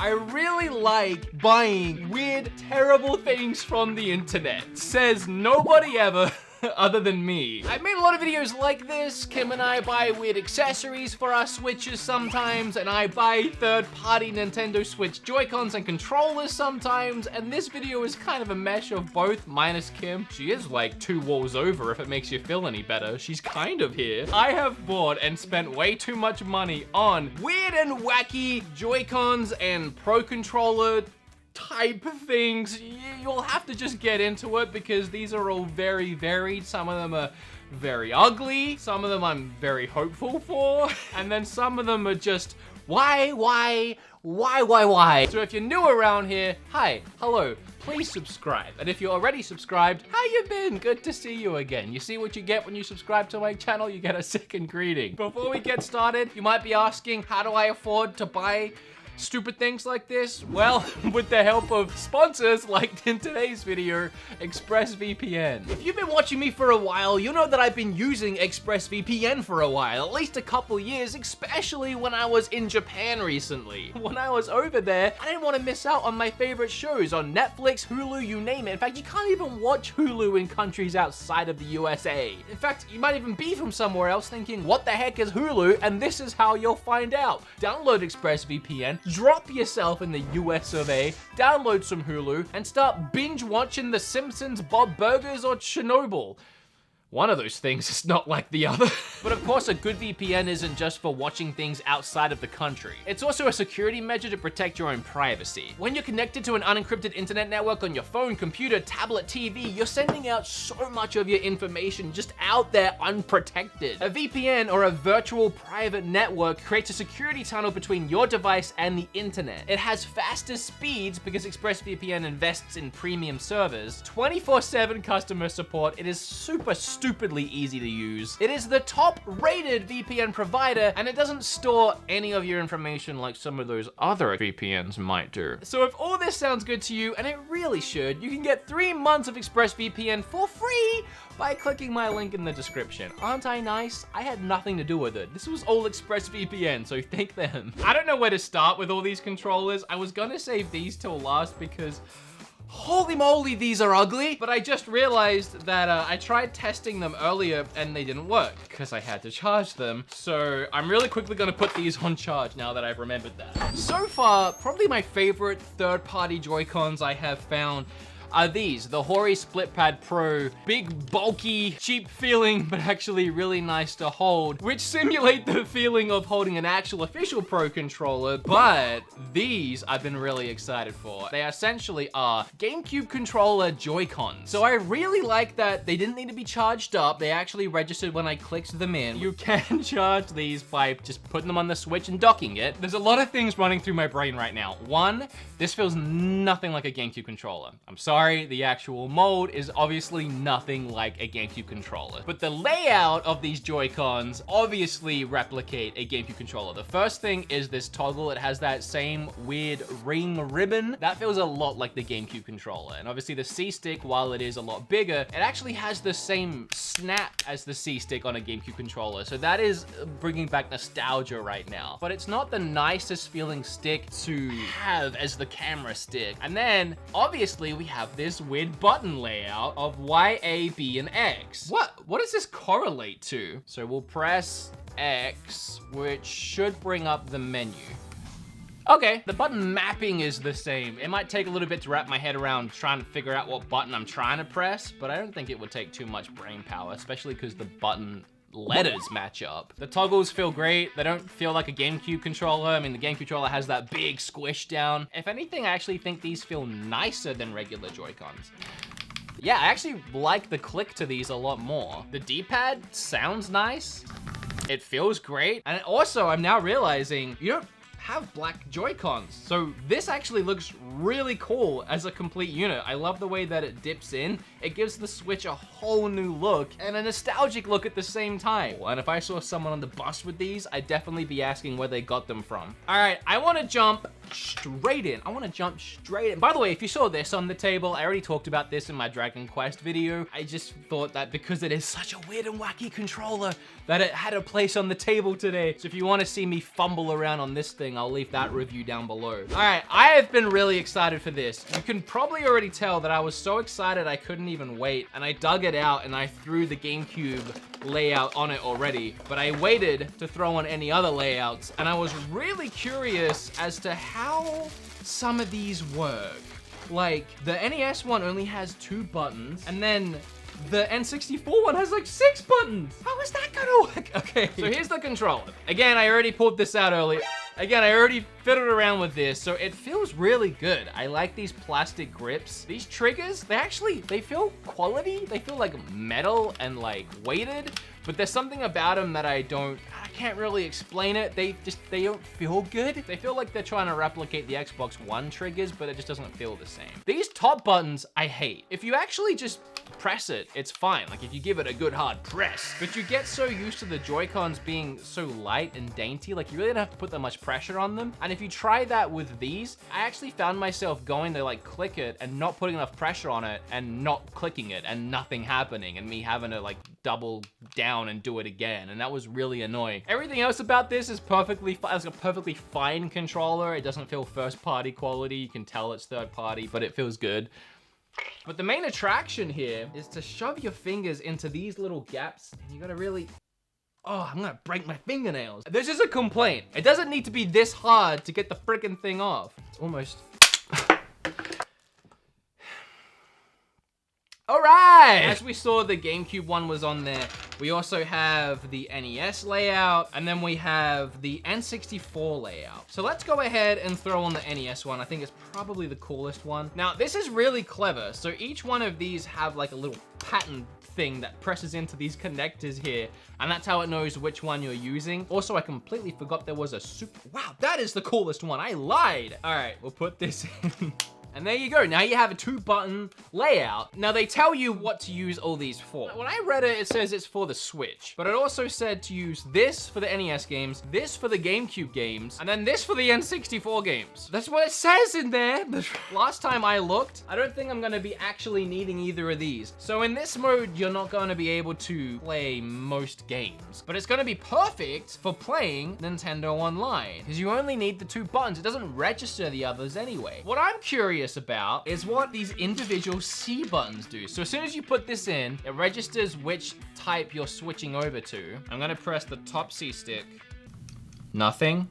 I really like buying weird, terrible things from the internet. Says nobody ever. Other than me. I've made a lot of videos like this. Kim and I buy weird accessories for our Switches sometimes, and I buy third-party Nintendo Switch Joy-Cons and controllers sometimes, and this video is kind of a mesh of both, minus Kim. She is like 2 walls over, if it makes you feel any better. She's kind of here. I have bought and spent way too much money on weird and wacky Joy-Cons and Pro Controller type things. You'll have to just get into it because these are all very varied. Some of them are very ugly. Some of them I'm very hopeful for. And then some of them are just, why? So if you're new around here, hi, hello, please subscribe. And if you're already subscribed, how you been? Good to see you again. You see what you get when you subscribe to my channel? You get a second greeting. Before we get started, you might be asking, how do I afford to buy stupid things like this? Well, with the help of sponsors like in today's video, ExpressVPN. If you've been watching me for a while, you know that I've been using ExpressVPN for a while, at least a couple years, especially when I was in Japan recently. When I was over there, I didn't want to miss out on my favorite shows on Netflix, Hulu, you name it. In fact, you can't even watch Hulu in countries outside of the USA. In fact, you might even be from somewhere else thinking, what the heck is Hulu? And this is how you'll find out. Download ExpressVPN, drop yourself in the US of A, download some Hulu, and start binge watching The Simpsons, Bob Burgers, or Chernobyl. One of those things is not like the other. But of course, a good VPN isn't just for watching things outside of the country. It's also a security measure to protect your own privacy. When you're connected to an unencrypted internet network on your phone, computer, tablet, TV, you're sending out so much of your information just out there unprotected. A VPN, or a virtual private network, creates a security tunnel between your device and the internet. It has faster speeds because ExpressVPN invests in premium servers, 24/7 customer support. It is super stupidly easy to use. It is the top-rated VPN provider, and it doesn't store any of your information like some of those other VPNs might do. So if all this sounds good to you, and it really should, you can get 3 months of ExpressVPN for free by clicking my link in the description. Aren't I nice? I had nothing to do with it. This was all ExpressVPN, so thank them. I don't know where to start with all these controllers. I was gonna save these till last because holy moly, these are ugly. But I just realized that I tried testing them earlier and they didn't work because I had to charge them. So I'm really quickly gonna put these on charge now that I've remembered that. So far, probably my favorite third-party Joy-Cons I have found are these, the Hori SplitPad Pro. Big, bulky, cheap feeling, but actually really nice to hold, which simulate the feeling of holding an actual official Pro controller, but these I've been really excited for. They essentially are GameCube controller Joy-Cons. So I really like that they didn't need to be charged up. They actually registered when I clicked them in. You can charge these by just putting them on the Switch and docking it. There's a lot of things running through my brain right now. One, this feels nothing like a GameCube controller. I'm sorry, the actual mold is obviously nothing like a GameCube controller. But the layout of these Joy-Cons obviously replicate a GameCube controller. The first thing is this toggle. It has that same weird ring ribbon. That feels a lot like the GameCube controller. And obviously the C-Stick, while it is a lot bigger, it actually has the same snap as the C-Stick on a GameCube controller. So that is bringing back nostalgia right now. But it's not the nicest feeling stick to have as the camera stick. And then obviously we have this weird button layout of Y, A, B, and X. What does this correlate to? So we'll press X, which should bring up the menu. Okay, the button mapping is the same. It might take a little bit to wrap my head around trying to figure out what button I'm trying to press, but I don't think it would take too much brain power, especially because the button letters match up. The toggles feel great. They don't feel like a GameCube controller. I mean, the GameCube controller has that big squish down. If anything, I actually think these feel nicer than regular Joy-Cons. Yeah, I actually like the click to these a lot more. The D-pad sounds nice. It feels great. And also, I'm now realizing you don't have black Joy-Cons. So this actually looks really cool as a complete unit. I love the way that it dips in. It gives the Switch a whole new look and a nostalgic look at the same time. And if I saw someone on the bus with these, I'd definitely be asking where they got them from. All right, I want to jump straight in. I want to jump straight in. By the way, if you saw this on the table, I already talked about this in my Dragon Quest video. I just thought that because it is such a weird and wacky controller that it had a place on the table today. So if you want to see me fumble around on this thing, I'll leave that review down below. All right, I have been really excited for this. You can probably already tell that I was so excited I couldn't even wait, and I dug it out and I threw the GameCube layout on it already, but I waited to throw on any other layouts, and I was really curious as to how some of these work. Like, the NES one only has 2 buttons, and then the N64 one has like 6 buttons. How is that gonna work? Okay, so here's the controller. Again, I already pulled this out earlier. Again, I already fiddled around with this, so it feels really good. I like these plastic grips. These triggers, they feel quality. They feel like metal and like weighted, but there's something about them that I can't really explain it. They don't feel good. They feel like they're trying to replicate the Xbox One triggers, but it just doesn't feel the same. These top buttons, I hate. If you actually just press it, it's fine. Like if you give it a good hard press, but you get so used to the Joy-Cons being so light and dainty, like you really don't have to put that much pressure on them. And if you try that with these, I actually found myself going to like click it and not putting enough pressure on it and not clicking it and nothing happening and me having to like double down and do it again. And that was really annoying. Everything else about this is it's a perfectly fine controller. It doesn't feel first party quality. You can tell it's third party, but it feels good. But the main attraction here is to shove your fingers into these little gaps, and you gotta really, oh, I'm gonna break my fingernails. This is a complaint. It doesn't need to be this hard to get the freaking thing off. It's almost. All right, as we saw, the GameCube one was on there. We also have the NES layout, and then we have the N64 layout. So let's go ahead and throw on the NES one. I think it's probably the coolest one. Now, this is really clever. So each one of these have like a little pattern thing that presses into these connectors here, and that's how it knows which one you're using. Also, I completely forgot there was a wow, that is the coolest one. I lied. All right, we'll put this in. And there you go. Now you have a 2-button layout. Now they tell you what to use all these for. When I read it, it says it's for the Switch, but it also said to use this for the NES games, this for the GameCube games, and then this for the N64 games. That's what it says in there. Last time I looked, I don't think I'm gonna be actually needing either of these. So in this mode, you're not gonna be able to play most games, but it's gonna be perfect for playing Nintendo Online, because you only need the 2 buttons. It doesn't register the others anyway. What I'm curious about is what these individual C buttons do. So as soon as you put this in, it registers which type you're switching over to. I'm gonna press the top C stick. Nothing.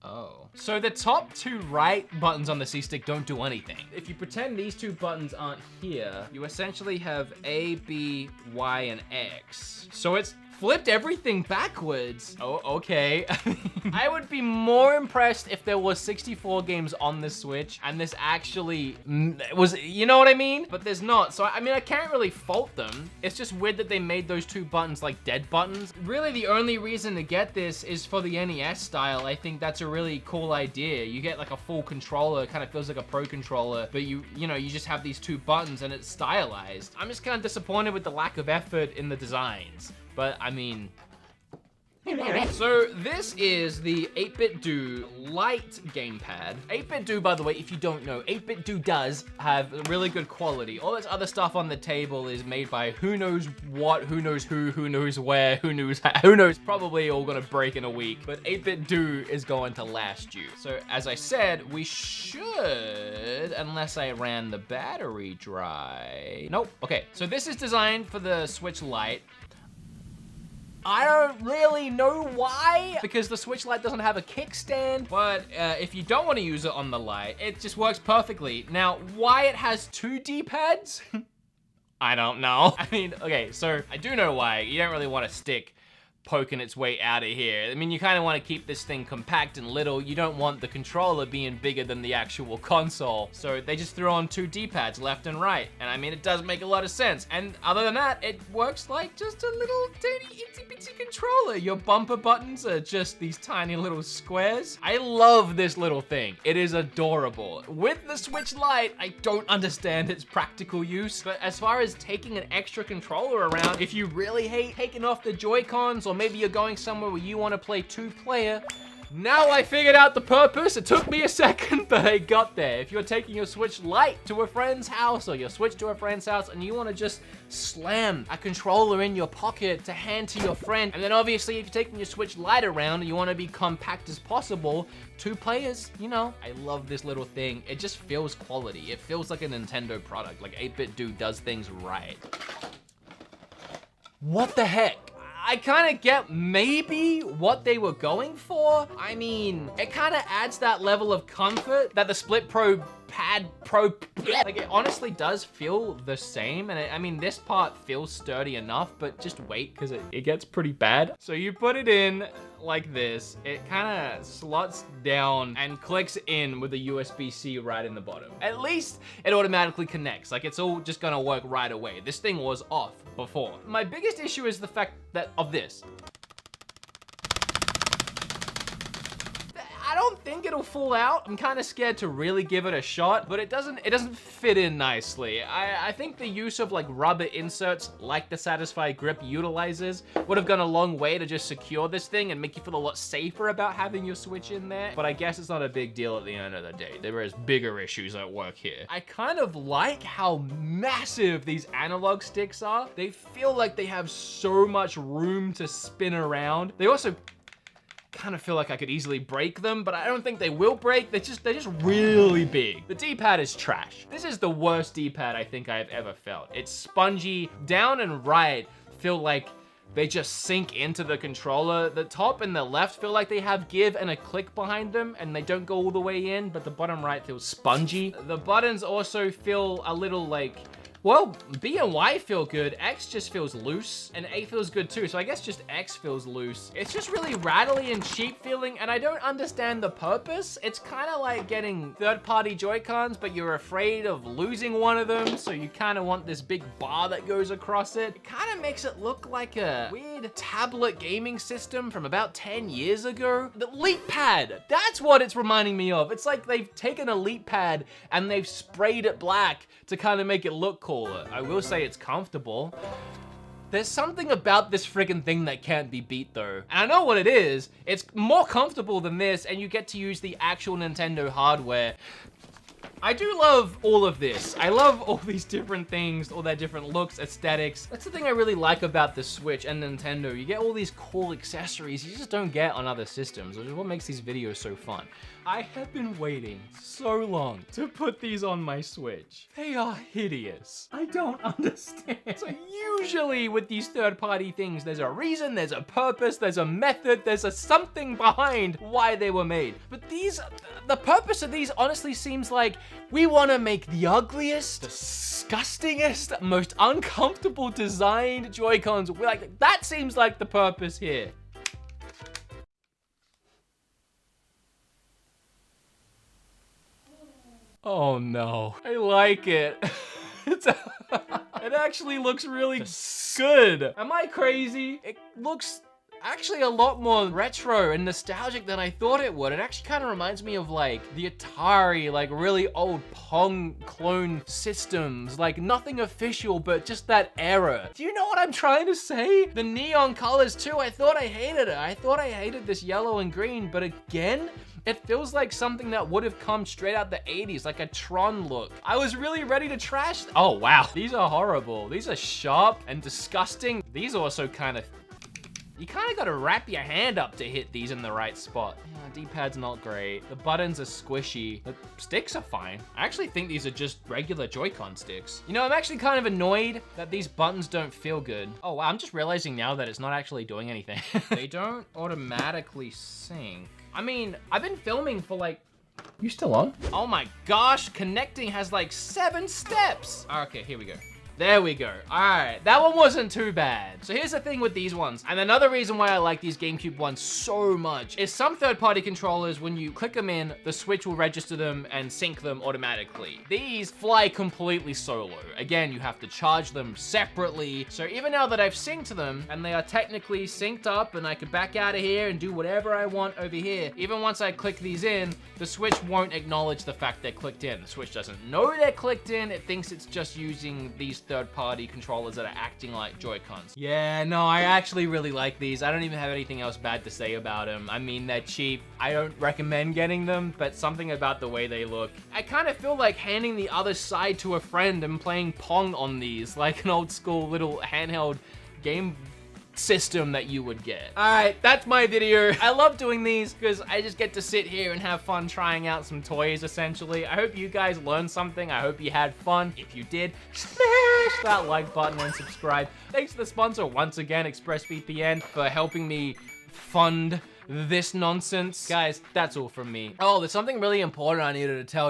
Oh. So the top 2 right buttons on the C stick don't do anything. If you pretend these 2 buttons aren't here, you essentially have A, B, Y, and X. So it's flipped everything backwards. Oh, okay. I would be more impressed if there was 64 games on the Switch and this actually was, you know what I mean? But there's not. So, I mean, I can't really fault them. It's just weird that they made those 2 buttons like dead buttons. Really, the only reason to get this is for the NES style. I think that's a really cool idea. You get like a full controller. It kind of feels like a pro controller, but you know, you just have these 2 buttons and it's stylized. I'm just kind of disappointed with the lack of effort in the designs. But I mean, so this is the 8BitDo Lite gamepad. 8BitDo, by the way, if you don't know, 8BitDo does have really good quality. All this other stuff on the table is made by who knows what, who knows who knows where, who knows how, who knows, probably all gonna break in a week, but 8BitDo is going to last you. So as I said, we should, unless I ran the battery dry. Nope, okay. So this is designed for the Switch Lite. I don't really know why, because the Switch Lite doesn't have a kickstand, but if you don't want to use it on the Lite, it just works perfectly. Now, why it has 2 D-pads? I don't know. I mean, okay, so I do know why. You don't really want a stick poking its way out of here. I mean, you kind of want to keep this thing compact and little. You don't want the controller being bigger than the actual console. So they just threw on 2 D-pads left and right. And I mean, it does make a lot of sense. And other than that, it works like just a little tiny itsy-bitsy controller. Your bumper buttons are just these tiny little squares. I love this little thing. It is adorable. With the Switch Lite, I don't understand its practical use. But as far as taking an extra controller around, if you really hate taking off the Joy-Cons, or maybe you're going somewhere where you want to play 2-player, Now I figured out the purpose. It took me a second, but I got there. If you're taking your Switch Lite to a friend's house or your Switch to a friend's house and you want to just slam a controller in your pocket to hand to your friend, and then obviously if you're taking your Switch Lite around and you want to be compact as possible, 2 players, you know, I love this little thing. It just feels quality. It feels like a Nintendo product. Like 8-Bit Dude does things right. What the heck? I kind of get maybe what they were going for. I mean, it kind of adds that level of comfort that the Split Pro Pad Pro, like it honestly does feel the same. And I mean, this part feels sturdy enough, but just wait, because it gets pretty bad. So you put it in like this, it kind of slots down and clicks in with a USB-C right in the bottom. At least it automatically connects. Like it's all just gonna work right away. This thing was off before. My biggest issue is the fact that of this. I don't think it'll fall out. I'm kind of scared to really give it a shot, but it doesn't fit in nicely. I think the use of like rubber inserts like the Satisfy Grip utilizes would have gone a long way to just secure this thing and make you feel a lot safer about having your Switch in there. But I guess it's not a big deal at the end of the day. There is bigger issues at work here. I kind of like how massive these analog sticks are. They feel like they have so much room to spin around. They also kind of feel like I could easily break them, but I don't think they will break. They're just really big. The D-pad is trash. This is the worst D-pad I think I've ever felt. It's spongy. Down and right feel like they just sink into the controller. The top and the left feel like they have give and a click behind them, and they don't go all the way in, but the bottom right feels spongy. The buttons also feel a little like, well, B and Y feel good, X just feels loose, and A feels good too, so I guess just X feels loose. It's just really rattly and cheap feeling, and I don't understand the purpose. It's kind of like getting third-party Joy-Cons, but you're afraid of losing one of them, so you kind of want this big bar that goes across it. It kind of makes it look like a weird tablet gaming system from about 10 years ago. The LeapPad, that's what it's reminding me of. It's like they've taken a LeapPad and they've sprayed it black to kind of make it look cool. I will say it's comfortable. There's something about this friggin' thing that can't be beat though. And I know what it is. It's more comfortable than this, and you get to use the actual Nintendo hardware. I do love all of this. I love all these different things, all their different looks, aesthetics. That's the thing I really like about the Switch and Nintendo. You get all these cool accessories you just don't get on other systems, which is what makes these videos so fun. I have been waiting so long to put these on my Switch. They are hideous. I don't understand. So usually with these third-party things, there's a reason, there's a purpose, there's a method, there's a something behind why they were made. But these, the purpose of these honestly seems like we want to make the ugliest, disgustingest, most uncomfortable designed Joy-Cons. Like, that seems like the purpose here. Oh no, I like it. It actually looks really good. Am I crazy? It looks actually a lot more retro and nostalgic than I thought it would. It actually kind of reminds me of like the Atari, like really old Pong clone systems. Like nothing official, but just that era. Do you know what I'm trying to say? The neon colors too, I thought I hated it. I thought I hated this yellow and green, but again, it feels like something that would have come straight out the 80s, like a Tron look. I was really ready to trash. Oh, wow. These are horrible. These are sharp and disgusting. These also kind of, you kind of got to wrap your hand up to hit these in the right spot. Yeah, D-pad's not great. The buttons are squishy. The sticks are fine. I actually think these are just regular Joy-Con sticks. You know, I'm actually kind of annoyed that these buttons don't feel good. Oh, wow, I'm just realizing now that it's not actually doing anything. They don't automatically sync. I mean, I've been filming for like, you still on? Oh my gosh, connecting has like 7 steps. Okay, here we go. There we go. All right, that one wasn't too bad. So here's the thing with these ones, and another reason why I like these GameCube ones so much is some third-party controllers, when you click them in, the Switch will register them and sync them automatically. These fly completely solo. Again, you have to charge them separately. So even now that I've synced them, and they are technically synced up, and I could back out of here and do whatever I want over here, even once I click these in, the Switch won't acknowledge the fact they're clicked in. The Switch doesn't know they're clicked in. It thinks it's just using these third-party controllers that are acting like Joy-Cons. Yeah, no, I actually really like these. I don't even have anything else bad to say about them. I mean, they're cheap. I don't recommend getting them, but something about the way they look. I kind of feel like handing the other side to a friend and playing Pong on these, like an old school little handheld game system that you would get. All right, that's my video. I love doing these because I just get to sit here and have fun trying out some toys, essentially. I hope you guys learned something. I hope you had fun. If you did, smash that like button and subscribe. Thanks to the sponsor once again, ExpressVPN, for helping me fund this nonsense. Guys, that's all from me. Oh, there's something really important I needed to tell you.